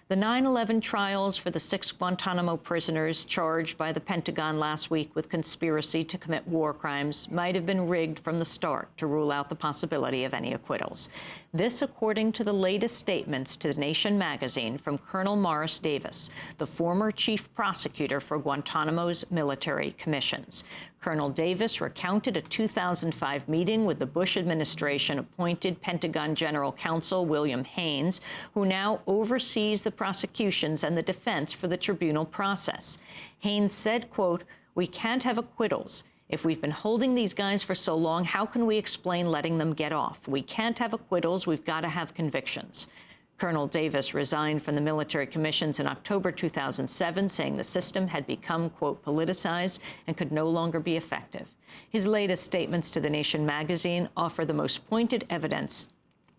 The 9/11 trials for the 6 Guantanamo prisoners charged by the Pentagon last week with conspiracy to commit war crimes might have been rigged from the start to rule out the possibility of any acquittals. This, according to the latest statements to The Nation magazine from Colonel Morris Davis, the former chief prosecutor for Guantanamo's military commissions. Colonel Davis recounted a 2005 meeting with the Bush administration-appointed Pentagon General Counsel William Haynes, who now oversees the prosecutions and the defense for the tribunal process. Haynes said, quote, "We can't have acquittals. If we've been holding these guys for so long, how can we explain letting them get off? We can't have acquittals. We've got to have convictions." Colonel Davis resigned from the military commissions in October 2007, saying the system had become, quote, politicized and could no longer be effective. His latest statements to The Nation magazine offer the most pointed evidence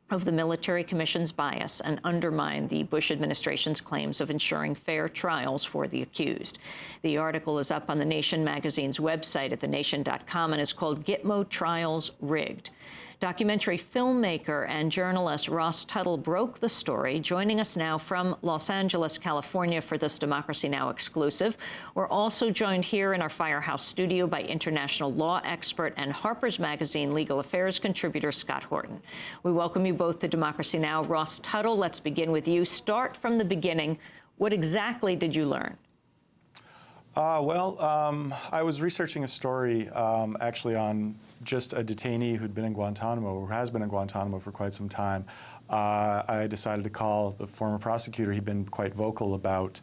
of the military commission's bias and undermine the Bush administration's claims of ensuring fair trials for the accused. The article is up on The Nation magazine's website at thenation.com and is called Gitmo Trials Rigged. Documentary filmmaker and journalist Ross Tuttle broke the story, joining us now from Los Angeles, California for this Democracy Now! Exclusive. We're also joined here in our Firehouse studio by international law expert and Harper's Magazine legal affairs contributor Scott Horton. We welcome you both to Democracy Now! Ross Tuttle, let's begin with you. Start from the beginning. What exactly did you learn? I was researching a story actually on just a detainee who'd been in Guantanamo, or has been in Guantanamo for quite some time. I decided to call the former prosecutor. He'd been quite vocal about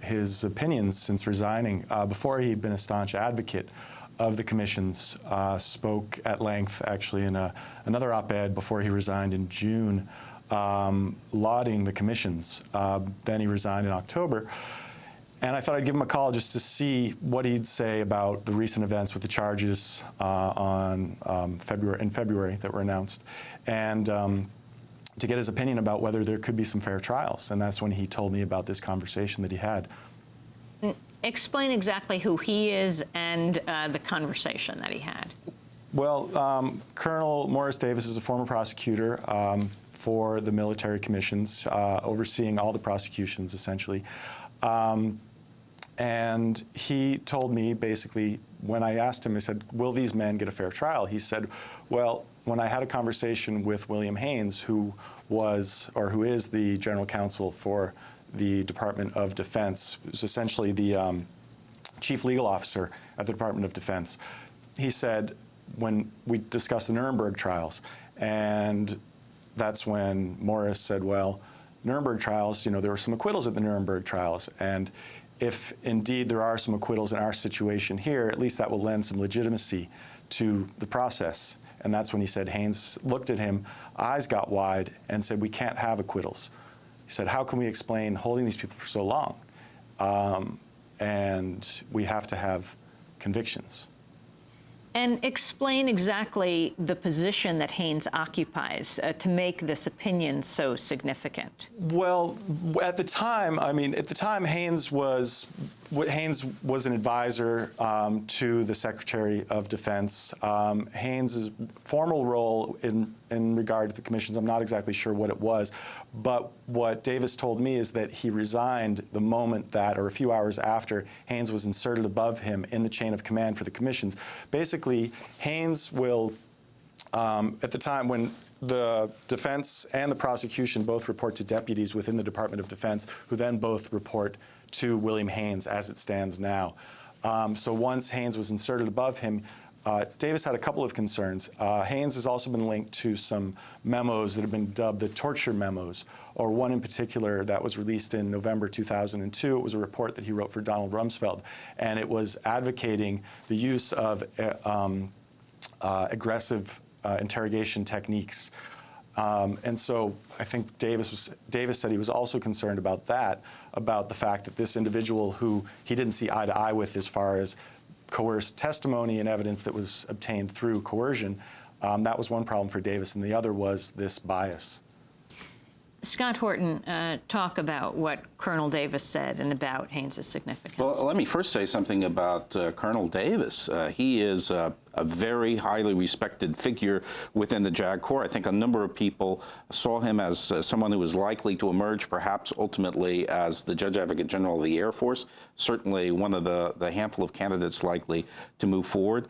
his opinions since resigning. Before, he'd been a staunch advocate of the commissions, spoke at length actually in another op-ed before he resigned in June, lauding the commissions. Then he resigned in October. And I thought I'd give him a call just to see what he'd say about the recent events with the charges in February that were announced, and to get his opinion about whether there could be some fair trials. And that's when he told me about this conversation that he had. Explain exactly who he is and the conversation that he had. Well, Colonel Morris Davis is a former prosecutor for the military commissions, overseeing all the prosecutions, essentially. And he told me, basically, when I asked him, I said, will these men get a fair trial? He said, well, when I had a conversation with William Haynes, who was, or who is the general counsel for the Department of Defense, who's essentially the chief legal officer at the Department of Defense, he said, when we discussed the Nuremberg trials, and that's when Morris said, well, Nuremberg trials, you know, there were some acquittals at the Nuremberg trials, and if indeed there are some acquittals in our situation here, at least that will lend some legitimacy to the process. And that's when he said, Haynes looked at him, eyes got wide, and said, we can't have acquittals. He said, how can we explain holding these people for so long? And we have to have convictions. And explain exactly the position that Haynes occupies to make this opinion so significant. Well, at the time, Haynes was an advisor to the Secretary of Defense. Haynes' formal role in regard to the commissions, I'm not exactly sure what it was, but what Davis told me is that he resigned the moment that, or a few hours after, Haynes was inserted above him in the chain of command for the commissions. Basically, Haynes will, at the time when the defense and the prosecution both report to deputies within the Department of Defense, who then both report to William Haynes as it stands now. So once Haynes was inserted above him, Davis had a couple of concerns. Haynes has also been linked to some memos that have been dubbed the torture memos, or one in particular that was released in November 2002. It was a report that he wrote for Donald Rumsfeld, and it was advocating the use of aggressive interrogation techniques. And so I think Davis said he was also concerned about that, about the fact that this individual who he didn't see eye to eye with as far as coerced testimony and evidence that was obtained through coercion, that was one problem for Davis, and the other was this bias. Scott Horton, talk about what Colonel Davis said and about Haynes' significance. Well, let me first say something about Colonel Davis. He is a very highly respected figure within the JAG Corps. I think a number of people saw him as someone who was likely to emerge, perhaps ultimately, as the Judge Advocate General of the Air Force, certainly one of the handful of candidates likely to move forward.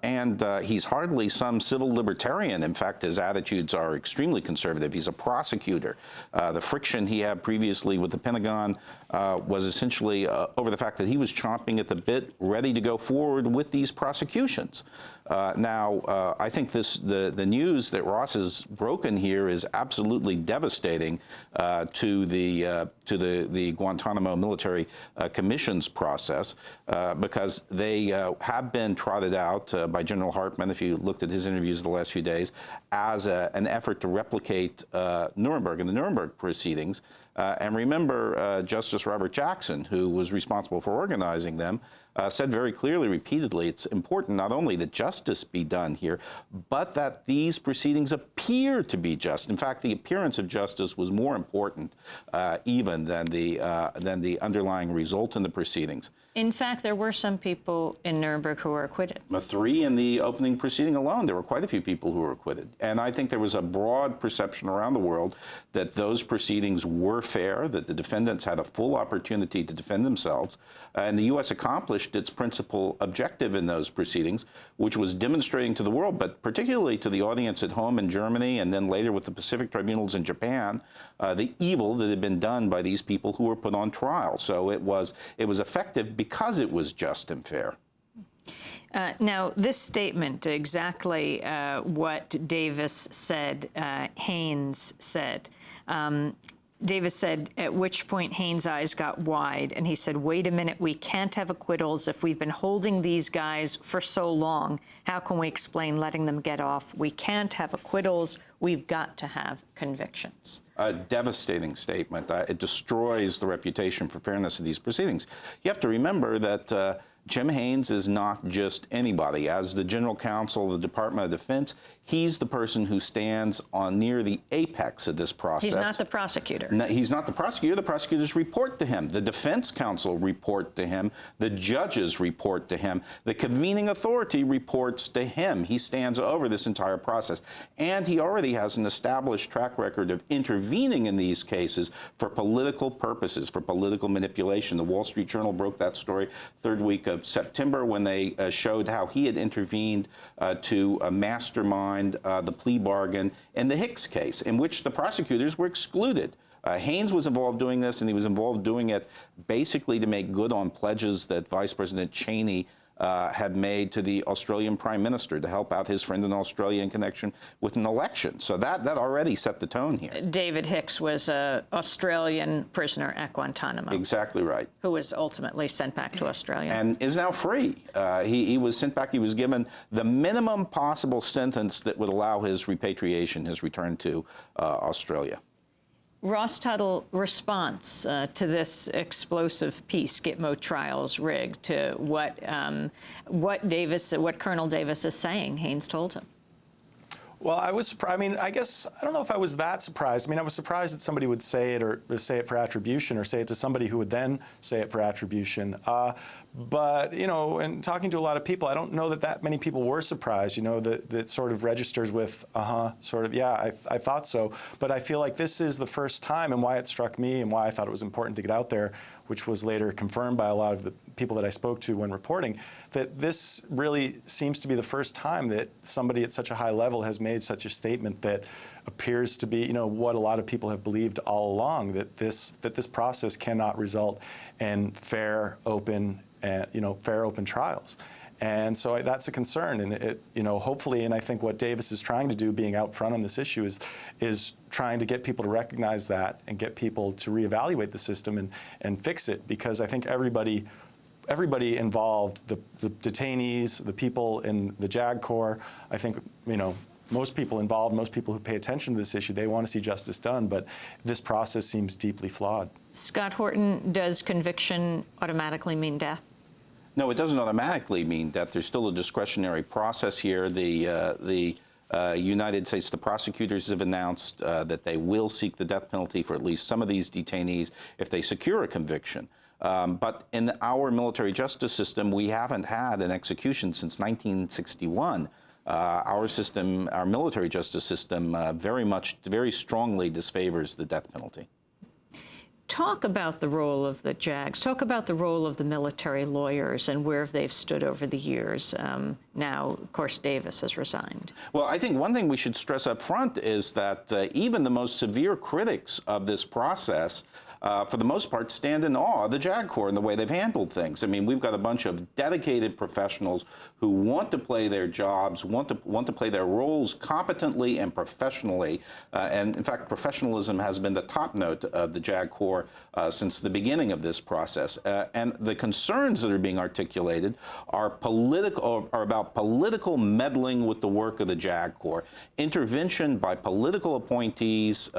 And he's hardly some civil libertarian. In fact, his attitudes are extremely conservative. He's a prosecutor. The friction he had previously with the Pentagon was essentially over the fact that he was chomping at the bit, ready to go forward with these prosecutions. Now, I think the news that Ross has broken here is absolutely devastating to the Guantanamo Military Commission's process because they have been trotted out by General Hartman, if you looked at his interviews the last few days, as an effort to replicate Nuremberg and the Nuremberg proceedings. And remember, Justice Robert Jackson, who was responsible for organizing them, said very clearly, repeatedly, it's important not only that justice be done here, but that these proceedings appear to be just. In fact, the appearance of justice was more important even than the underlying result in the proceedings. In fact, there were some people in Nuremberg who were acquitted. 3 in the opening proceeding alone. There were quite a few people who were acquitted. And I think there was a broad perception around the world that those proceedings were fair, that the defendants had a full opportunity to defend themselves. And the U.S. accomplished its principal objective in those proceedings, which was demonstrating to the world, but particularly to the audience at home in Germany and then later with the Pacific tribunals in Japan, the evil that had been done by these people who were put on trial. So it was effective because it was just and fair. Now, this statement, exactly what Davis said, Haynes said. Davis said, at which point Haynes' eyes got wide, and he said, wait a minute, we can't have acquittals. If we've been holding these guys for so long, how can we explain letting them get off? We can't have acquittals. We've got to have convictions. A devastating statement. It destroys the reputation for fairness of these proceedings. You have to remember that Jim Haynes is not just anybody. As the General Counsel of the Department of Defense, he's the person who stands on near the apex of this process. He's not the prosecutor. No, he's not the prosecutor. The prosecutors report to him. The defense counsel report to him. The judges report to him. The convening authority reports to him. He stands over this entire process. And he already has an established track record of intervening in these cases for political purposes, for political manipulation. The Wall Street Journal broke that story third week of September when they showed how he had intervened to mastermind the plea bargain in the Hicks case, in which the prosecutors were excluded. Haynes was involved doing this, and he was involved doing it basically to make good on pledges that Vice President Cheney had made to the Australian Prime Minister to help out his friend in Australia in connection with an election. So that already set the tone here. David Hicks was an Australian prisoner at Guantanamo. Exactly right. Who was ultimately sent back to Australia. And is now free. He was sent back. He was given the minimum possible sentence that would allow his repatriation, his return to Australia. Ross Tuttle response to this explosive piece, Gitmo trials rigged, to what Colonel Davis is saying Haynes told him. Well, I was surprised. I mean, I guess, I don't know if I was that surprised. I mean, I was surprised that somebody would say it or say it for attribution or say it to somebody who would then say it for attribution. But, you know, and talking to a lot of people, I don't know that many people were surprised, you know, that sort of registers with, sort of, yeah, I thought so. But I feel like this is the first time, and why it struck me and why I thought it was important to get out there, which was later confirmed by a lot of the people that I spoke to when reporting, that this really seems to be the first time that somebody at such a high level has made such a statement that appears to be, you know, what a lot of people have believed all along, that this process cannot result in fair, open trials. And so that's a concern, and it, you know, hopefully, and I think what Davis is trying to do, being out front on this issue, is trying to get people to recognize that and get people to reevaluate the system and fix it, because I think everybody involved, the detainees, the people in the JAG Corps, I think, you know, most people involved, most people who pay attention to this issue, they want to see justice done, but this process seems deeply flawed. Scott Horton, does conviction automatically mean death? No, it doesn't automatically mean death. There's still a discretionary process here. The United States, the prosecutors have announced that they will seek the death penalty for at least some of these detainees if they secure a conviction. But in our military justice system, we haven't had an execution since 1961. Our system, our military justice system, very strongly disfavors the death penalty. Talk about the role of the JAGs. Talk about the role of the military lawyers and where they've stood over the years. Now, of course, Davis has resigned. Well, I think one thing we should stress up front is that even the most severe critics of this process, for the most part, stand in awe of the JAG Corps and the way they've handled things. I mean, we've got a bunch of dedicated professionals who want to play their jobs, want to play their roles competently and professionally. And in fact, professionalism has been the top note of the JAG Corps since the beginning of this process. And the concerns that are being articulated are about political meddling with the work of the JAG Corps, intervention by political appointees